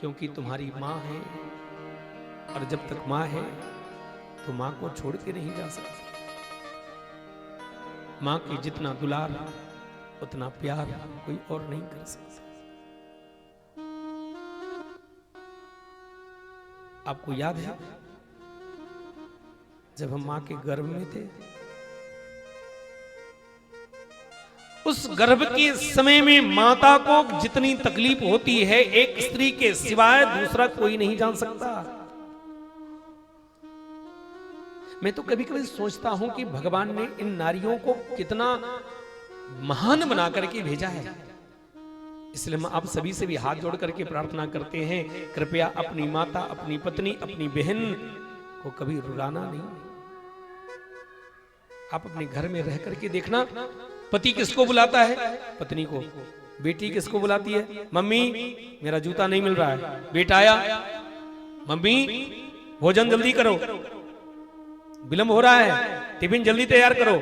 क्योंकि तुम्हारी मां है, और जब तक मां है तो मां को छोड़ के नहीं जा सकते। मां की जितना दुलार उतना प्यार कोई और नहीं कर सकता। आपको याद है जब हम मां के गर्भ में थे, उस गर्भ के समय में माता को जितनी तकलीफ होती है एक स्त्री के सिवाय दूसरा कोई नहीं जान सकता। मैं तो कभी कभी सोचता हूं कि भगवान ने इन नारियों को कितना महान बना करके भेजा है। इसलिए हम आप सभी से भी हाथ जोड़ करके प्रार्थना करते हैं, कृपया अपनी माता, अपनी पत्नी, अपनी बहन को कभी रुलाना नहीं। आप अपने घर में रह करके देखना, पति किसको बुलाता है? पत्नी को। बेटी किसको बुलाती है? मम्मी मेरा जूता नहीं मिल रहा है। बेटा आया, मम्मी भोजन जल्दी करो, विलंब हो रहा है, टिफिन जल्दी तैयार करो।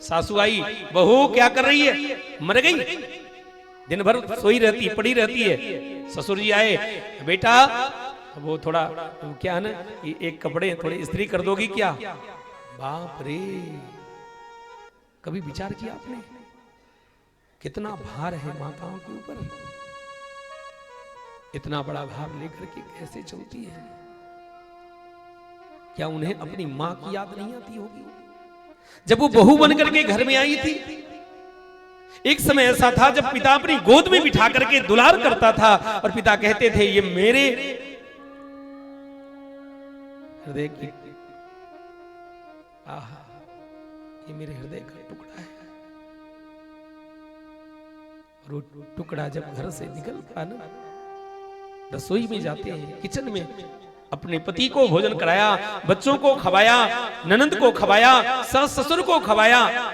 सासू आई, बहू क्या कर रही है? मर गई, दिन भर सोई रहती, पड़ी रहती है। ससुर जी आए, बेटा वो थोड़ा क्या है ना कि एक कपड़े थोड़े इस्त्री कर दोगी क्या? बाप रे, कभी विचार किया आपने कितना भार है माताओं के ऊपर? इतना बड़ा भार लेकर के कैसे चलती है? क्या उन्हें अपनी मां की याद नहीं आती होगी? जब वो बहू बनकर के घर में आई थी, एक समय ऐसा था जब पिता अपनी गोद में बिठा करके दुलार करता था और पिता कहते थे ये मेरे हृदय की, आहा, ये मेरे हृदय का टुकड़ा है। और वो टुकड़ा जब घर से निकलता ना, रसोई में जाते हैं, किचन में अपने पति को भोजन कराया, बच्चों को खवाया, ननंद को खवाया, सास ससुर को खवाया।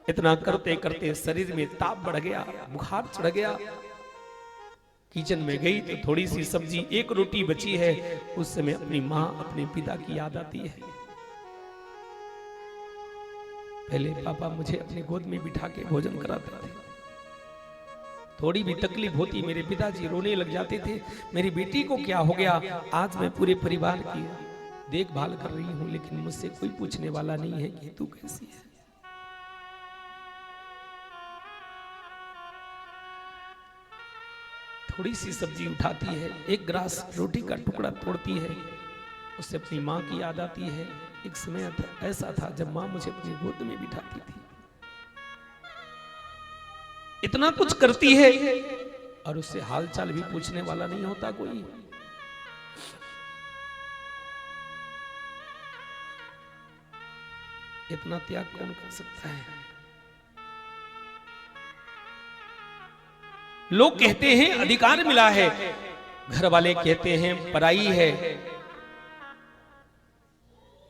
इतना करते करते शरीर में ताप बढ़ गया, बुखार चढ़ गया। किचन में गई तो थोड़ी सी सब्जी, एक रोटी बची है। उस समय अपनी मां, अपने पिता की याद आती है। पहले पापा मुझे अपनी गोद में बिठा के भोजन कराते थे, थोड़ी भी तकलीफ होती मेरे पिताजी रोने लग जाते थे, मेरी बेटी को क्या हो गया? आज मैं पूरे परिवार की देखभाल कर रही हूं, लेकिन मुझसे कोई पूछने वाला नहीं है कि तू कैसी है। थोड़ी सी सब्जी उठाती है, एक गिलास रोटी का टुकड़ा तोड़ती है, उससे अपनी मां की याद आती है। एक समय ऐसा था जब मां मुझे अपनी गोद में बिठाती थी। इतना कुछ करती है और उससे हालचाल भी पूछने वाला नहीं होता कोई। इतना त्याग कौन कर सकता है? लोग कहते हैं अधिकार मिला है, घर वाले कहते हैं पराई है,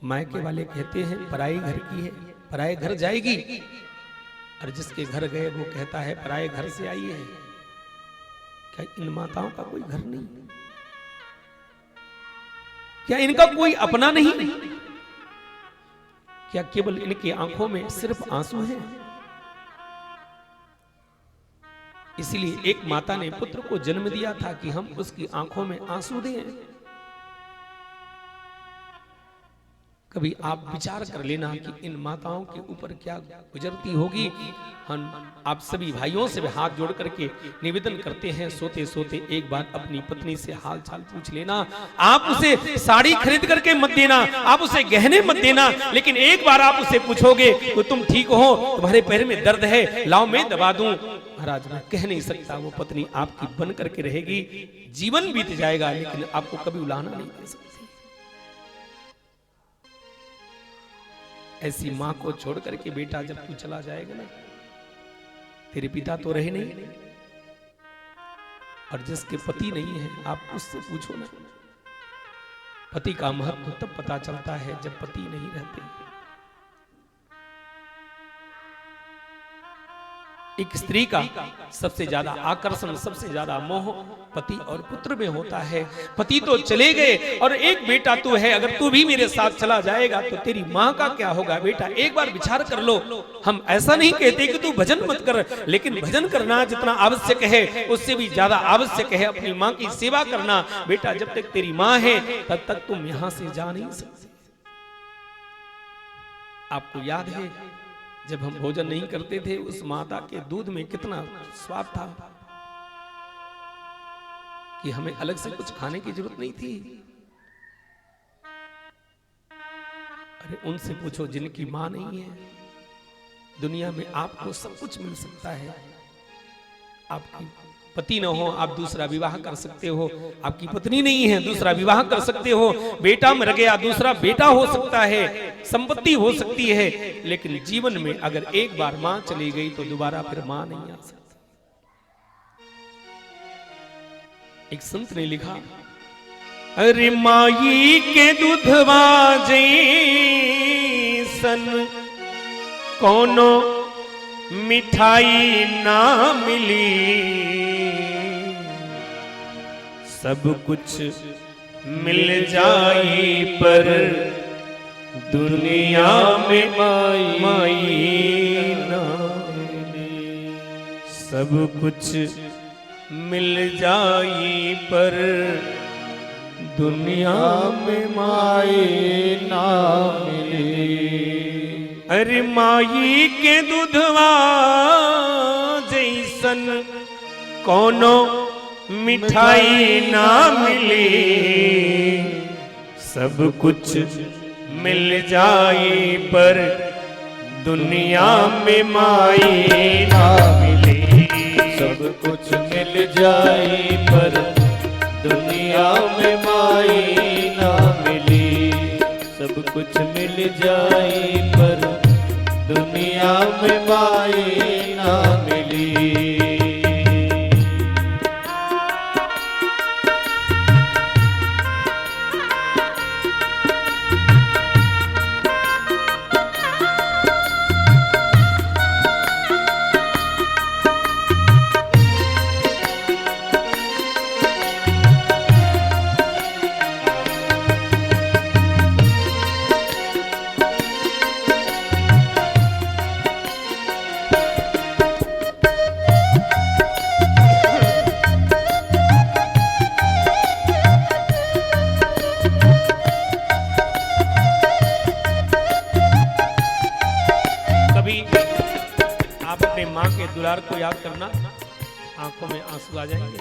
मायके वाले कहते हैं पराई घर की है, पराए घर जाएगी। और जिसके घर गए वो कहता है पराए घर से आई है। क्या इन माताओं का कोई घर नहीं? क्या इनका कोई अपना नहीं? क्या केवल इनकी आंखों में सिर्फ आंसू हैं? इसलिए एक माता ने पुत्र को जन्म दिया था कि हम उसकी आंखों में आंसू दें। कभी आप विचार कर लेना कि इन माताओं के ऊपर क्या गुजरती होगी। हम आप सभी भाइयों से हाथ जोड़ करके निवेदन करते हैं, सोते सोते एक बार अपनी पत्नी से हाल चाल पूछ लेना। आप उसे साड़ी खरीद करके मत देना, आप उसे गहने मत देना, लेकिन एक बार आप उसे पूछोगे तो तुम ठीक हो, तुम्हारे पैर में दर्द है, लाओ मैं दबा दूं। महाराज मैं कह नहीं सकता वो पत्नी आपकी बन करके रहेगी, जीवन बीत जाएगा, लेकिन आपको कभी उलाहना नहीं दे सकती। ऐसी मां को छोड़ करके बेटा जब तू चला जाएगा ना, तेरे पिता तो रहे नहीं, और जिसके पति नहीं है आप उससे पूछो ना। पति का महत्व तब पता चलता है जब पति नहीं रहते। एक स्त्री का सबसे ज्यादा आकर्षण, सबसे ज्यादा मोह पति और पुत्र में होता है। पति तो चले गए और एक बेटा तू है, अगर तू भी मेरे साथ चला जाएगा तो तेरी माँ का क्या होगा? बेटा एक बार विचार कर लो। हम ऐसा नहीं कहते कि तू भजन मत कर, लेकिन भजन करना जितना आवश्यक है उससे भी ज्यादा आवश्यक है अपनी माँ की सेवा करना। बेटा जब तक तेरी माँ है तब तक तुम यहां से जा नहीं सकते। आपको याद है जब हम भोजन नहीं करते थे उस माता के दूध में कितना स्वाद था कि हमें अलग से कुछ खाने की जरूरत नहीं थी। अरे उनसे पूछो जिनकी मां नहीं है। दुनिया में आपको सब कुछ मिल सकता है। आपकी पति न हो आप दूसरा विवाह कर सकते हो, आपकी पत्नी नहीं है दूसरा विवाह कर सकते हो, बेटा मर गया दूसरा बेटा हो सकता है, संपत्ति हो सकती है, लेकिन जीवन में अगर एक बार मां चली गई तो दोबारा फिर मां नहीं आ सकती। एक संत ने लिखा, अरे माई के दूधवा जैसन कोनो मिठाई ना मिली, सब कुछ मिल जाई पर दुनिया में माई ना मिली। सब कुछ मिल जाई पर दुनिया में माई ना मिली। अरे माई के दूधवा जैसन कोनो मिठाई ना मिली, सब कुछ मिल जाई पर दुनिया में माई ना मिली। सब कुछ मिल जाई पर दुनिया में माई ना मिली। सब कुछ मिल जाई पर दुनिया में माई ना मिली। दुलार को याद करना, आंखों में आंसू आ जाएंगे।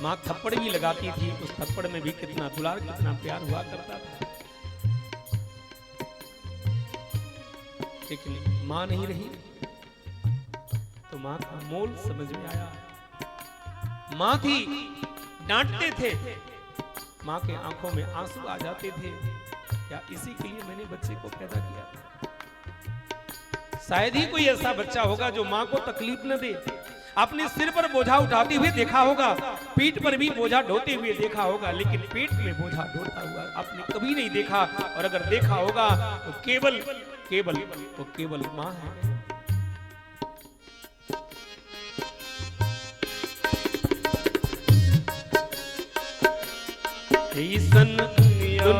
मां थप्पड़ भी लगाती थी, उस थप्पड़ में भी कितना दुलार कितना प्यार हुआ करता था। लेकिन मां नहीं रही तो मां का मोल समझ में आया। मां थी, डांटते थे, मां के आंखों में आंसू आ जाते थे। क्या इसी के लिए मैंने बच्चे को पैदा किया? शायद ही कोई ऐसा बच्चा होगा जो मां को तकलीफ न दे। आपने सिर पर बोझा उठाते हुए देखा होगा, पीठ पर भी बोझा ढोते हुए देखा होगा, लेकिन पेट में बोझा ढोता हुआ आपने कभी नहीं देखा। और अगर देखा होगा तो केवल मां है। ऐसन दुनिया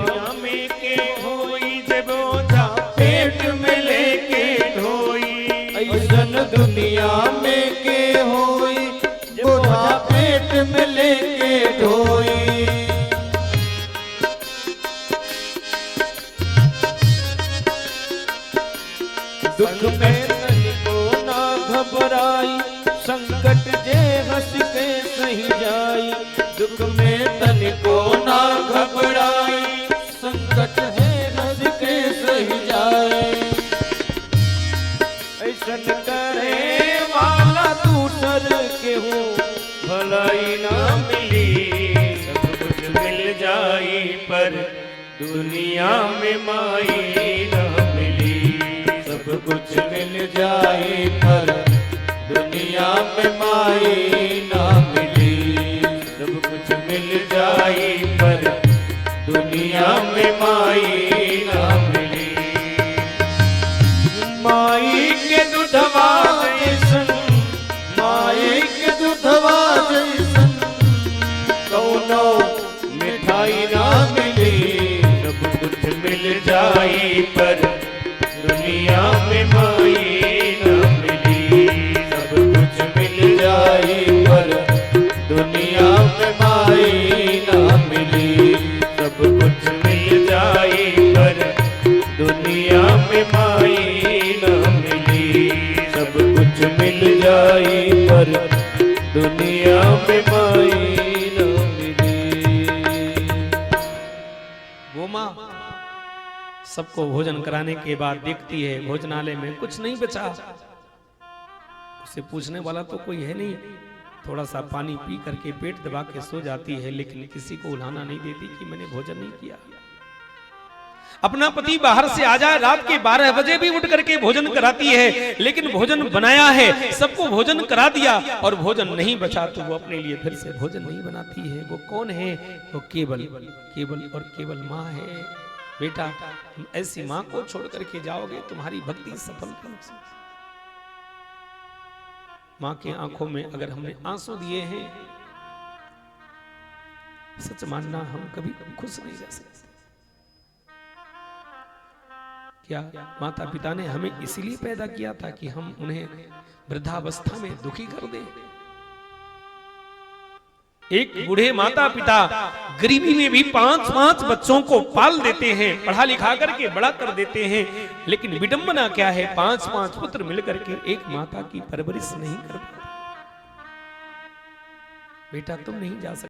में के होई जे बोझा पेट में लेके ढोई। ऐसन दुनिया में के होई बोझा पेट में लेके ढोई। दुख में तनिको ना घबराई, संकट जे हंस के सही जाई। दुख में तनिको ना घबराई, संकट है हंस के सही जाए। ऐसन करे वाला दूसर के हो भलाई ना मिली। सब कुछ मिल जाई पर दुनिया में माई न मिली। सब कुछ मिल जाए पर दुनिया में माई ना मिली। सब कुछ मिल जाए पर दुनिया में माई ना मिली। माई के दूधवा पर दुनिया में माई न मिली। सब कुछ मिल जाए पर दुनिया में माई न मिली। सब कुछ मिल जाए पर दुनिया में माई न मिली। सब कुछ मिल जाए पर दुनिया में माई न मिली। वो माँ सबको भोजन कराने के बाद देखती है भोजनालय में कुछ नहीं बचा। उसे पूछने वाला तो कोई है नहीं। थोड़ा सा पानी पी करके पेट दबा के सो जाती है, लेकिन किसी को उलाना नहीं देती कि मैंने भोजन नहीं किया। अपना पति बाहर से आ जाए, रात के 12 बजे भी उठ करके भोजन कराती है, लेकिन भोजन बनाया है, सबको भोजन करा दिया और भोजन नहीं बचा तो वो अपने लिए फिर से भोजन नहीं बनाती है। वो कौन है? वो केवल केवल और केवल माँ है। बेटा, तुम ऐसी माँ को छोड़ करके जाओगे, तुम्हारी भक्ति सफल करो। माँ की आंखों में अगर हमने आंसू दिए हैं, सच मानना हम कभी खुश नहीं रह सकते। क्या माता पिता ने हमें इसीलिए पैदा किया था कि हम उन्हें वृद्धावस्था में दुखी कर दें? एक बूढ़े माता पिता गरीबी में भी 5-5 बच्चों को पाल देते हैं, पढ़ा लिखा करके बड़ा कर देते हैं, लेकिन विडंबना क्या है? 5-5 पुत्र मिलकर के एक माता की परवरिश नहीं कर पाते। बेटा, तुम नहीं जा सकते।